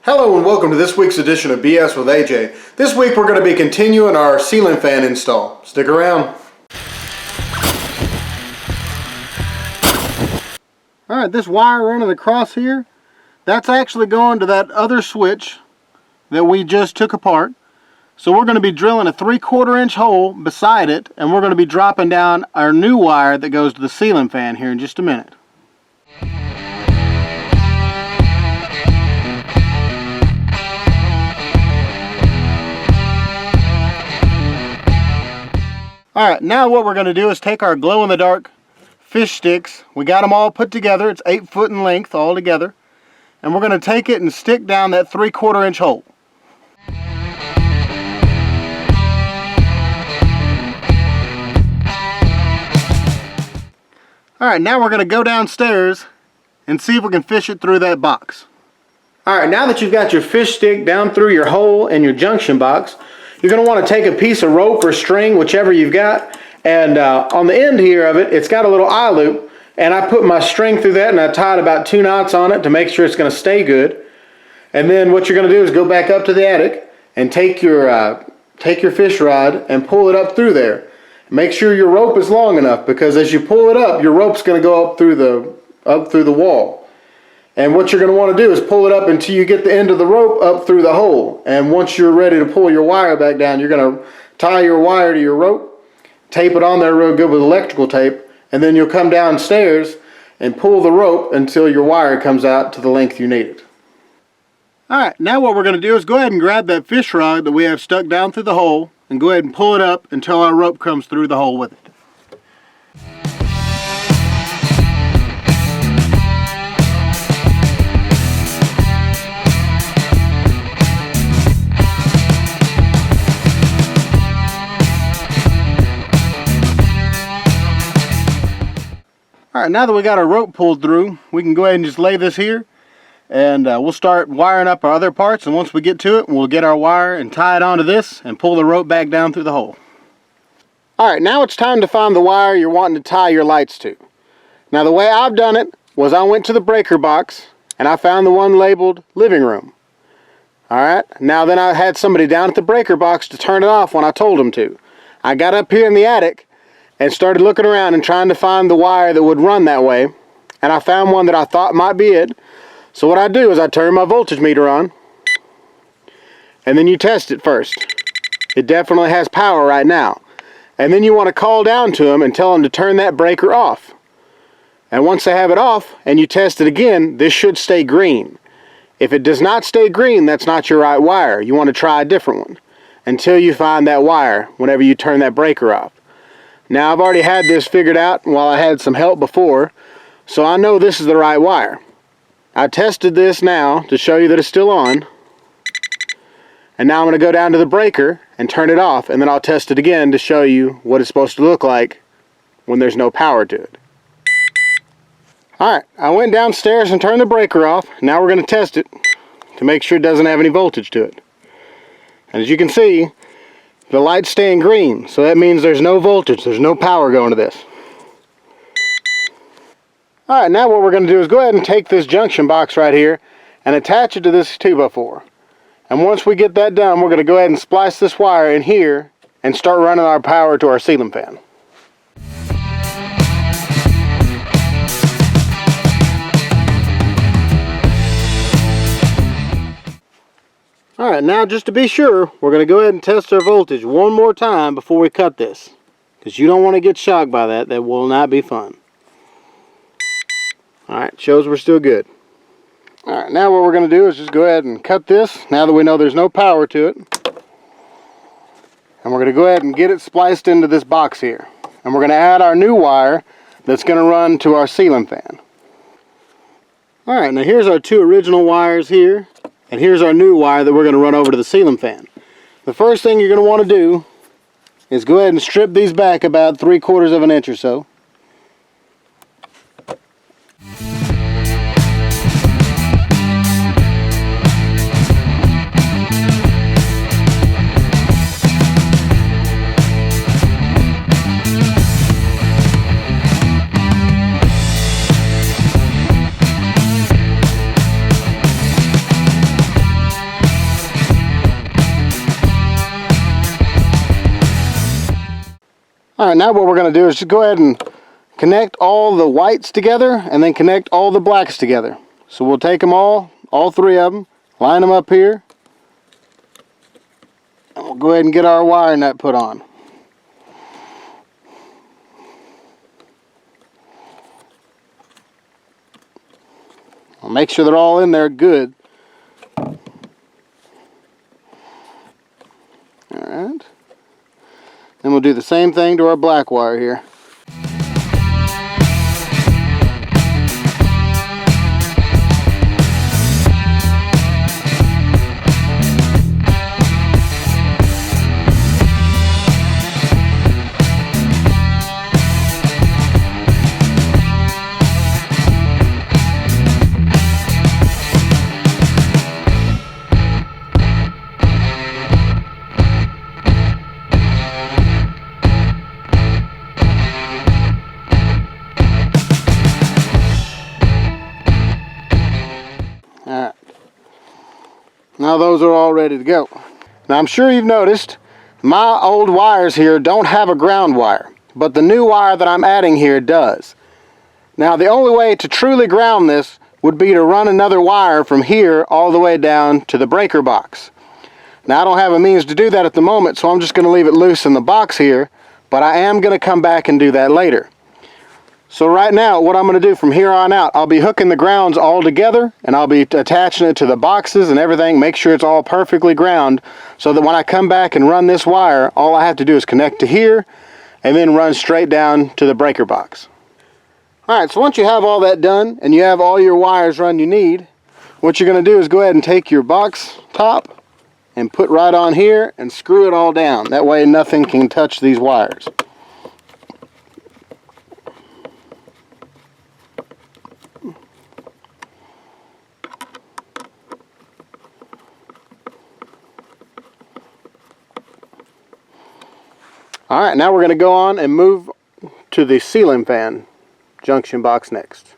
Hello and welcome to this week's edition of BS with AJ. This week we're going to be continuing our ceiling fan install. Stick around. Alright, this wire running across here, that's actually going to that other switch that we just took apart. So we're going to be drilling a 3/4 inch hole beside it, and we're going to be dropping down our new wire that goes to the ceiling fan here in just a minute. Alright, now what we're going to do is take our glow-in-the-dark fish sticks. We got them all put together. It's 8 foot in length all together. And we're going to take it and stick down that 3/4 inch hole. Alright, now we're going to go downstairs and see if we can fish it through that box. Alright, now that you've got your fish stick down through your hole and your junction box, you're going to want to take a piece of rope or string, whichever you've got, and on the end here of it, it's got a little eye loop, and I put my string through that and I tied about 2 knots on it to make sure it's going to stay good. And then what you're going to do is go back up to the attic and take your fish rod and pull it up through there. Make sure your rope is long enough, because as you pull it up, your rope's going to go up through the wall. And what you're going to want to do is pull it up until you get the end of the rope up through the hole. And once you're ready to pull your wire back down, you're going to tie your wire to your rope, tape it on there real good with electrical tape, and then you'll come downstairs and pull the rope until your wire comes out to the length you need it. Alright, now what we're going to do is go ahead and grab that fish rod that we have stuck down through the hole and go ahead and pull it up until our rope comes through the hole with it. Alright, now that we got our rope pulled through, we can go ahead and just lay this here, and we'll start wiring up our other parts, and once we get to it, we'll get our wire and tie it onto this and pull the rope back down through the hole. Alright, now it's time to find the wire you're wanting to tie your lights to. Now the way I've done it was I went to the breaker box and I found the one labeled living room. Alright, now then I had somebody down at the breaker box to turn it off when I told them to. I got up here in the attic and started looking around and trying to find the wire that would run that way, and I found one that I thought might be it. So what I do is I turn my voltage meter on, and then you test it first. It definitely has power right now. And then you want to call down to them and tell them to turn that breaker off. And once they have it off and you test it again, this should stay green. If it does not stay green, that's not your right wire. You want to try a different one until you find that wire whenever you turn that breaker off. Now I've already had this figured out while I had some help before, so I know this is the right wire. I tested this now to show you that it's still on, and now I'm going to go down to the breaker and turn it off, and then I'll test it again to show you what it's supposed to look like when there's no power to it. Alright, I went downstairs and turned the breaker off. Now we're going to test it to make sure it doesn't have any voltage to it. And as you can see, the light's staying green, so that means there's no voltage, there's no power going to this. Alright, now what we're going to do is go ahead and take this junction box right here and attach it to this 2x4. And once we get that done, we're going to go ahead and splice this wire in here and start running our power to our ceiling fan. Alright, now just to be sure, we're going to go ahead and test our voltage one more time before we cut this. Because you don't want to get shocked by that. That will not be fun. Alright, shows we're still good. Alright, now what we're going to do is just go ahead and cut this, now that we know there's no power to it. And we're going to go ahead and get it spliced into this box here. And we're going to add our new wire that's going to run to our ceiling fan. Alright, now here's our 2 original wires here. And here's our new wire that we're going to run over to the ceiling fan. The first thing you're going to want to do is go ahead and strip these back about 3/4 of an inch or so. Alright, now what we're going to do is just go ahead and connect all the whites together and then connect all the blacks together. So we'll take them all three of them, line them up here, and we'll go ahead and get our wire nut put on. I'll make sure they're all in there good. Alright. Then we'll do the same thing to our black wire here. Alright, now those are all ready to go. Now I'm sure you've noticed my old wires here don't have a ground wire, but the new wire that I'm adding here does. Now the only way to truly ground this would be to run another wire from here all the way down to the breaker box. Now I don't have a means to do that at the moment, so I'm just going to leave it loose in the box here, but I am going to come back and do that later. So right now, what I'm going to do from here on out, I'll be hooking the grounds all together, and I'll be attaching it to the boxes and everything, make sure it's all perfectly ground, so that when I come back and run this wire, all I have to do is connect to here, and then run straight down to the breaker box. Alright, so once you have all that done, and you have all your wires run you need, what you're going to do is go ahead and take your box top, and put right on here, and screw it all down. That way nothing can touch these wires. Alright, now we're going to go on and move to the ceiling fan junction box next.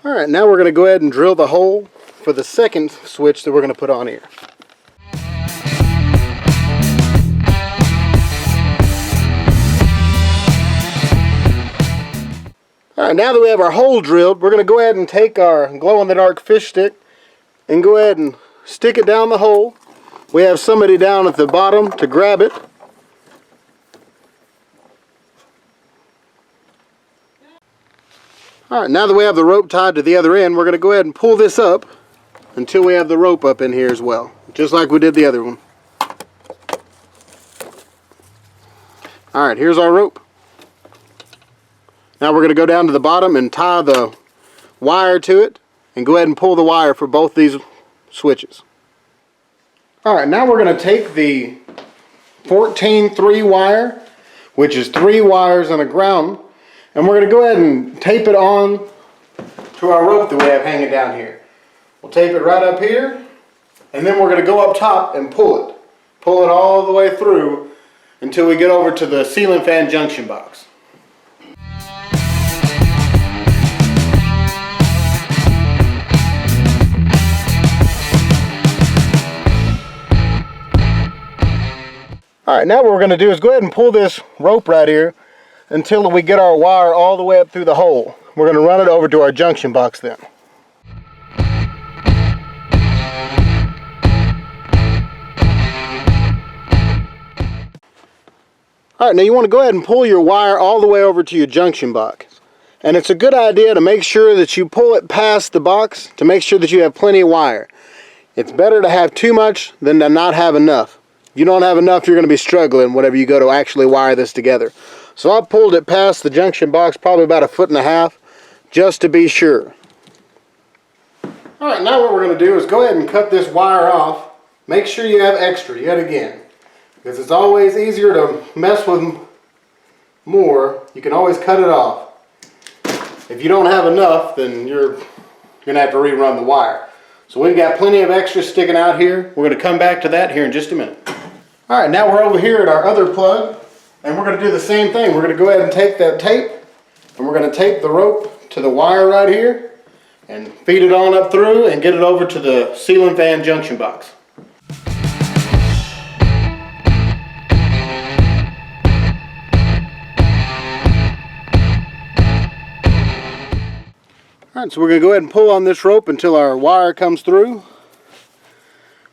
Alright, now we're going to go ahead and drill the hole for the second switch that we're going to put on here. Alright, now that we have our hole drilled, we're going to go ahead and take our glow-in-the-dark fish stick and go ahead and stick it down the hole. We have somebody down at the bottom to grab it. Alright, now that we have the rope tied to the other end, we're going to go ahead and pull this up until we have the rope up in here as well, just like we did the other one. Alright, here's our rope. Now we're going to go down to the bottom and tie the wire to it and go ahead and pull the wire for both these switches. Alright, now we're going to take the 14-3 wire, which is 3 wires and a ground, and we're going to go ahead and tape it on to our rope that we have hanging down here. We'll tape it right up here, and then we're going to go up top and pull it. Pull it all the way through until we get over to the ceiling fan junction box. Alright, now what we're going to do is go ahead and pull this rope right here until we get our wire all the way up through the hole. We're going to run it over to our junction box then. Alright, now you want to go ahead and pull your wire all the way over to your junction box. And it's a good idea to make sure that you pull it past the box to make sure that you have plenty of wire. It's better to have too much than to not have enough. If you don't have enough, you're going to be struggling whenever you go to actually wire this together. So I pulled it past the junction box probably about 1.5 feet just to be sure. Alright, now what we're going to do is go ahead and cut this wire off. Make sure you have extra yet again, because it's always easier to mess with more. You can always cut it off. If you don't have enough, then you're going to have to rerun the wire. So we've got plenty of extra sticking out here. We're going to come back to that here in just a minute. Alright, now we're over here at our other plug, and we're going to do the same thing. We're going to go ahead and take that tape, and we're going to tape the rope to the wire right here, and feed it on up through and get it over to the ceiling fan junction box. Alright, so we're going to go ahead and pull on this rope until our wire comes through.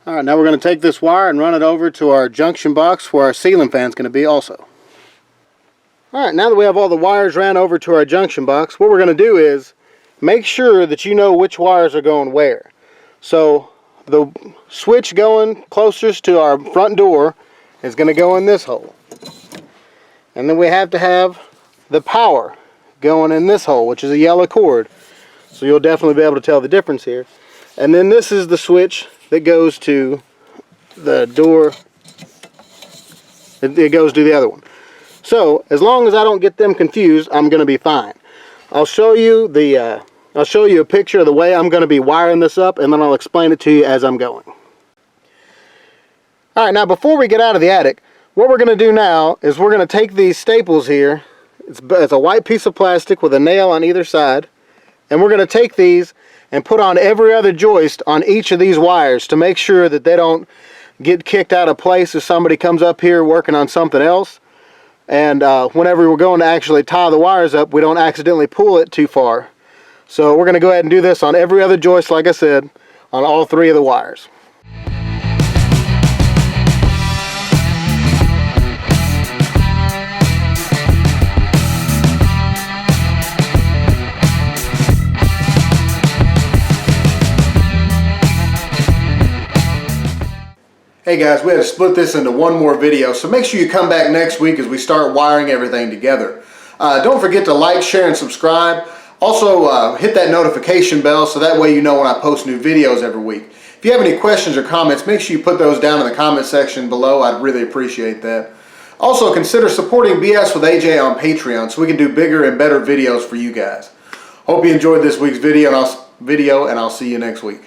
Alright, now we're going to take this wire and run it over to our junction box where our ceiling fan is going to be also. Alright, now that we have all the wires ran over to our junction box, what we're going to do is make sure that you know which wires are going where. So the switch going closest to our front door is going to go in this hole. And then we have to have the power going in this hole, which is a yellow cord. So you'll definitely be able to tell the difference here. And then this is the switch that goes to the door. It goes to the other one. So as long as I don't get them confused, I'm going to be fine. I'll show you a picture of the way I'm going to be wiring this up, and then I'll explain it to you as I'm going. Alright, now before we get out of the attic, what we're going to do now is we're going to take these staples here. It's a white piece of plastic with a nail on either side. And we're going to take these and put on every other joist on each of these wires to make sure that they don't get kicked out of place if somebody comes up here working on something else. And whenever we're going to actually tie the wires up, we don't accidentally pull it too far. So we're going to go ahead and do this on every other joist, like I said, on all three of the wires. Hey guys, we had to split this into one more video, so make sure you come back next week as we start wiring everything together. Don't forget to like, share, and subscribe. Also, hit that notification bell so that way you know when I post new videos every week. If you have any questions or comments, make sure you put those down in the comment section below. I'd really appreciate that. Also, consider supporting BS with AJ on Patreon so we can do bigger and better videos for you guys. Hope you enjoyed this week's video, and I'll see you next week.